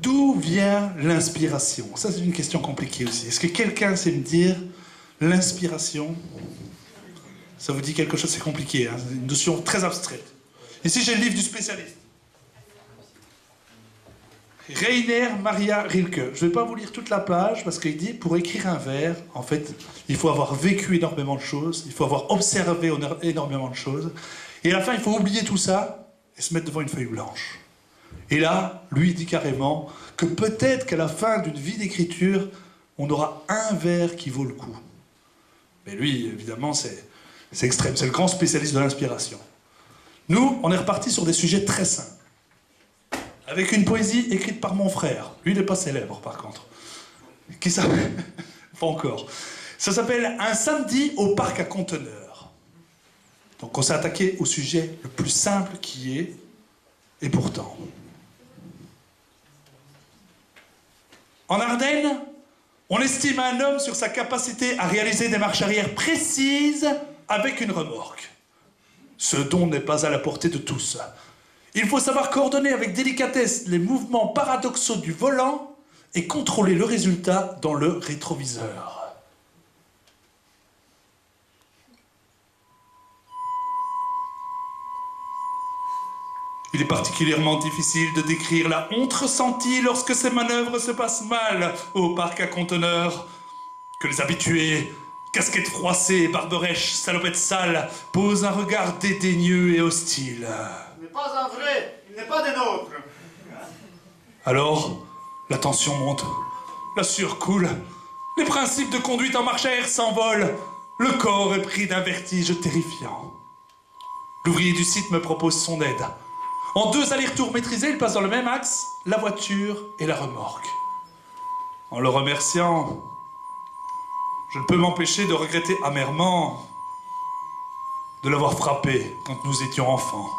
D'où vient l'inspiration? Ça, c'est une question compliquée aussi. Est-ce que quelqu'un sait me dire l'inspiration? Ça vous dit quelque chose? C'est compliqué, hein? C'est une notion très abstraite. Ici, j'ai le livre du spécialiste. Rainer Maria Rilke. Je ne vais pas vous lire toute la page parce qu'il dit pour écrire un vers, en fait, il faut avoir vécu énormément de choses, il faut avoir observé énormément de choses, et à la fin, il faut oublier tout ça et se mettre devant une feuille blanche. Et là, lui, il dit carrément que peut-être qu'à la fin d'une vie d'écriture, on aura un vers qui vaut le coup. Mais lui, évidemment, c'est extrême, c'est le grand spécialiste de l'inspiration. Nous, on est reparti sur des sujets très simples. Avec une poésie écrite par mon frère. Lui, il n'est pas célèbre, par contre. Qui s'appelle... Pas encore. Ça s'appelle « Un samedi au parc à conteneurs ». Donc on s'est attaqué au sujet le plus simple qui est, et pourtant. En Ardennes, on estime un homme sur sa capacité à réaliser des marches arrière précises avec une remorque. Ce don n'est pas à la portée de tous. Il faut savoir coordonner avec délicatesse les mouvements paradoxaux du volant et contrôler le résultat dans le rétroviseur. Il est particulièrement difficile de décrire la honte ressentie lorsque ces manœuvres se passent mal au parc à conteneurs, que les habitués, casquettes froissées, barberèches, salopettes sales, posent un regard dédaigneux et hostile. Il n'est pas un vrai, il n'est pas des nôtres. Alors, la tension monte, la sueur coule, les principes de conduite en marche arrière s'envolent, le corps est pris d'un vertige terrifiant. L'ouvrier du site me propose son aide. En 2 allers-retours maîtrisés, il passe dans le même axe, la voiture et la remorque. En le remerciant, je ne peux m'empêcher de regretter amèrement de l'avoir frappé quand nous étions enfants.